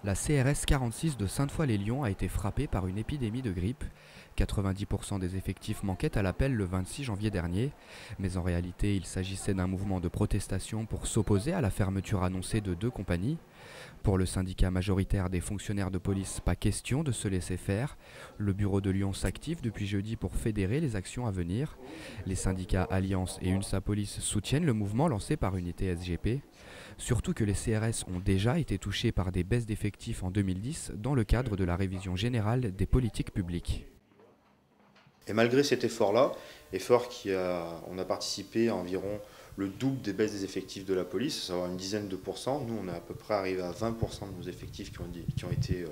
La CRS 46 de Sainte-Foy-les-Lyons a été frappée par une épidémie de grippe. 90% des effectifs manquaient à l'appel le 26 janvier dernier, mais en réalité il s'agissait d'un mouvement de protestation pour s'opposer à la fermeture annoncée de 2 compagnies. Pour le syndicat majoritaire des fonctionnaires de police, pas question de se laisser faire. Le bureau de Lyon s'active depuis jeudi pour fédérer les actions à venir. Les syndicats Alliance et UNSA Police soutiennent le mouvement lancé par Unité SGP. Surtout que les CRS ont déjà été touchés par des baisses d'effectifs en 2010 dans le cadre de la révision générale des politiques publiques. Et malgré cet effort-là, on a participé à environ le double des baisses des effectifs de la police, à savoir une dizaine de pourcents. Nous, on est à peu près arrivé à 20% de nos effectifs qui ont été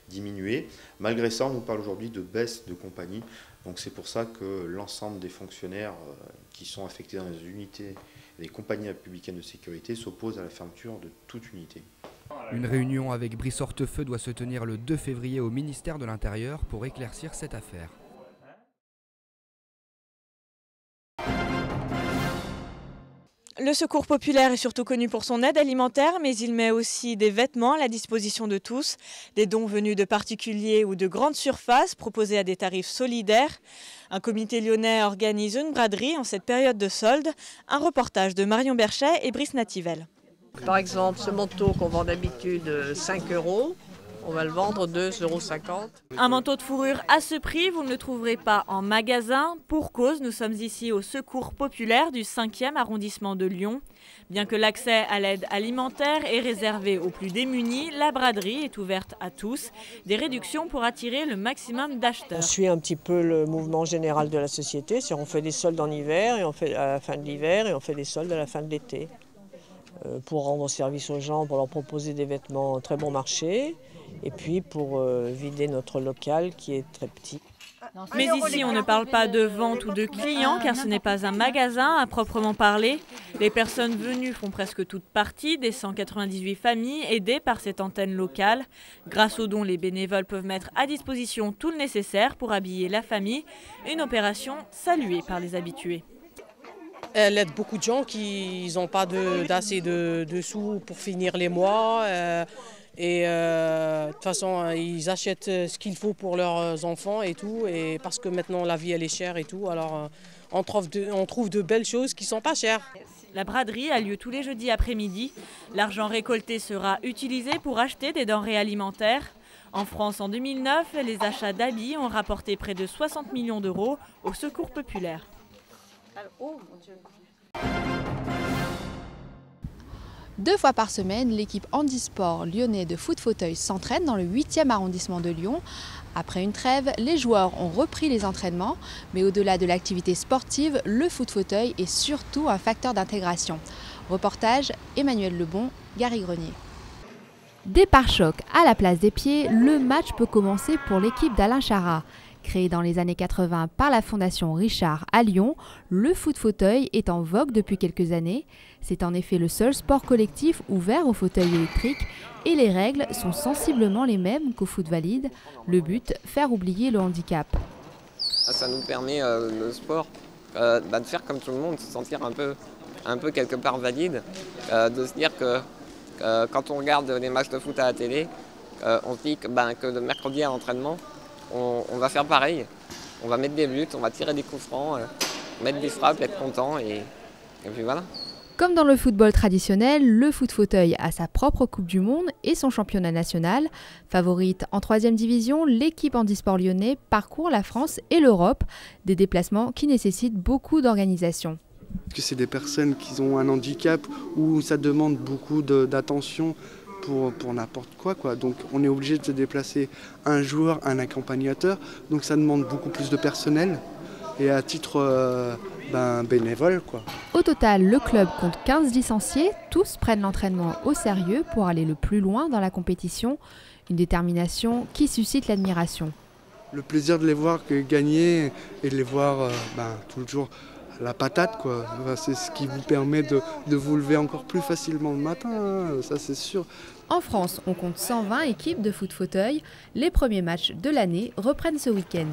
diminués. Malgré ça, on nous parle aujourd'hui de baisse de compagnie. Donc c'est pour ça que l'ensemble des fonctionnaires qui sont affectés dans les unités et les compagnies républicaines de sécurité s'opposent à la fermeture de toute unité. Une réunion avec Brice Hortefeux doit se tenir le 2 février au ministère de l'Intérieur pour éclaircir cette affaire. Le Secours populaire est surtout connu pour son aide alimentaire, mais il met aussi des vêtements à la disposition de tous, des dons venus de particuliers ou de grandes surfaces proposés à des tarifs solidaires. Un comité lyonnais organise une braderie en cette période de solde. Un reportage de Marion Berchet et Brice Nativelle. Par exemple, ce manteau qu'on vend d'habitude 5 €, on va le vendre 2,50 €. Un manteau de fourrure à ce prix, vous ne le trouverez pas en magasin. Pour cause, nous sommes ici au Secours populaire du 5e arrondissement de Lyon. Bien que l'accès à l'aide alimentaire est réservé aux plus démunis, la braderie est ouverte à tous. Des réductions pour attirer le maximum d'acheteurs. On suit un petit peu le mouvement général de la société. On fait des soldes en hiver et on fait à la fin de l'hiver et on fait des soldes à la fin de l'été. Pour rendre service aux gens, pour leur proposer des vêtements très bon marché. Et puis pour vider notre local qui est très petit. Mais ici, on ne parle pas de vente ou de clients car ce n'est pas un magasin à proprement parler. Les personnes venues font presque toute partie des 198 familles aidées par cette antenne locale. Grâce aux dons, les bénévoles peuvent mettre à disposition tout le nécessaire pour habiller la famille. Une opération saluée par les habitués. Elle aide beaucoup de gens qui n'ont pas assez de sous pour finir les mois. De toute façon, ils achètent ce qu'il faut pour leurs enfants et tout. Et parce que maintenant, la vie, elle est chère et tout. Alors, on trouve de belles choses qui ne sont pas chères. La braderie a lieu tous les jeudis après-midi. L'argent récolté sera utilisé pour acheter des denrées alimentaires. En France, en 2009, les achats d'habits ont rapporté près de 60 millions d'euros au Secours populaire. Oh, mon Dieu. 2 fois par semaine, l'équipe handisport lyonnais de foot fauteuil s'entraîne dans le 8e arrondissement de Lyon. Après une trêve, les joueurs ont repris les entraînements, mais au-delà de l'activité sportive, le foot fauteuil est surtout un facteur d'intégration. Reportage Emmanuel Lebon, Gary Grenier. Des pare-chocs à la place des pieds, le match peut commencer pour l'équipe d'Alain Charat. Créé dans les années 80 par la Fondation Richard à Lyon, le foot fauteuil est en vogue depuis quelques années. C'est en effet le seul sport collectif ouvert au fauteuil électrique et les règles sont sensiblement les mêmes qu'au foot valide. Le but, faire oublier le handicap. Ça nous permet, le sport, de faire comme tout le monde, se sentir un peu quelque part valide, de se dire que quand on regarde les matchs de foot à la télé, on se dit que le mercredi à l'entraînement, on va faire pareil, on va mettre des buts, on va tirer des coups francs, mettre des frappes, être content et puis voilà. Comme dans le football traditionnel, le foot fauteuil a sa propre Coupe du Monde et son championnat national. Favorite en 3e division, l'équipe handisport lyonnais parcourt la France et l'Europe, des déplacements qui nécessitent beaucoup d'organisation. Parce que c'est des personnes qui ont un handicap où ça demande beaucoup d'attention pour n'importe quoi. Donc on est obligé de se déplacer un joueur, un accompagnateur, donc ça demande beaucoup plus de personnel et à titre bénévole. Au total, le club compte 15 licenciés, tous prennent l'entraînement au sérieux pour aller le plus loin dans la compétition, une détermination qui suscite l'admiration. Le plaisir de les voir gagner et de les voir toujours la patate, c'est ce qui vous permet de vous lever encore plus facilement le matin, ça c'est sûr. En France, on compte 120 équipes de foot fauteuil. Les premiers matchs de l'année reprennent ce week-end.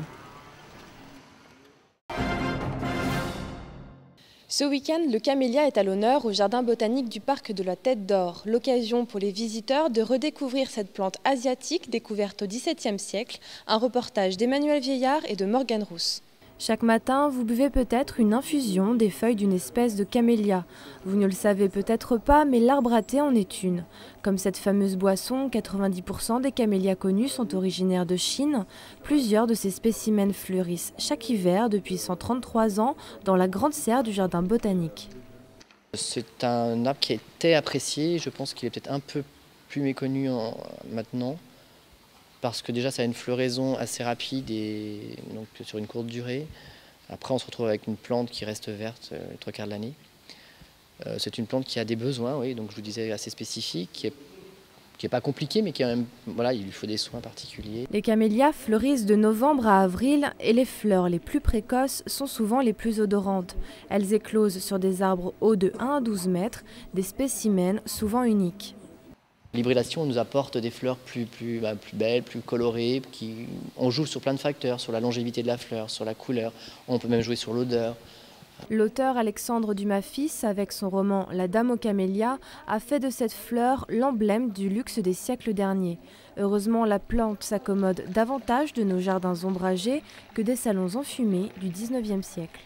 Ce week-end, le camélia est à l'honneur au jardin botanique du parc de la Tête d'Or. L'occasion pour les visiteurs de redécouvrir cette plante asiatique découverte au XVIIe siècle. Un reportage d'Emmanuel Vieillard et de Morgane Rousse. Chaque matin, vous buvez peut-être une infusion des feuilles d'une espèce de camélia. Vous ne le savez peut-être pas, mais l'arbre à thé en est une. Comme cette fameuse boisson, 90% des camélias connus sont originaires de Chine. Plusieurs de ces spécimens fleurissent chaque hiver depuis 133 ans dans la grande serre du jardin botanique. C'est un arbre qui a été apprécié, je pense qu'il est peut-être un peu plus méconnu maintenant. Parce que déjà ça a une floraison assez rapide et donc sur une courte durée. Après on se retrouve avec une plante qui reste verte les 3/4 de l'année. C'est une plante qui a des besoins, oui, donc je vous disais assez spécifiques, qui est pas compliquée mais qui a même, voilà, il lui faut des soins particuliers. Les camélias fleurissent de novembre à avril et les fleurs les plus précoces sont souvent les plus odorantes. Elles éclosent sur des arbres hauts de 1 à 12 mètres, des spécimens souvent uniques. L'hybridation nous apporte des fleurs plus belles, plus colorées. On joue sur plein de facteurs, sur la longévité de la fleur, sur la couleur. On peut même jouer sur l'odeur. L'auteur Alexandre Dumas-Fils, avec son roman La Dame aux camélias, a fait de cette fleur l'emblème du luxe des siècles derniers. Heureusement, la plante s'accommode davantage de nos jardins ombragés que des salons enfumés du XIXe siècle.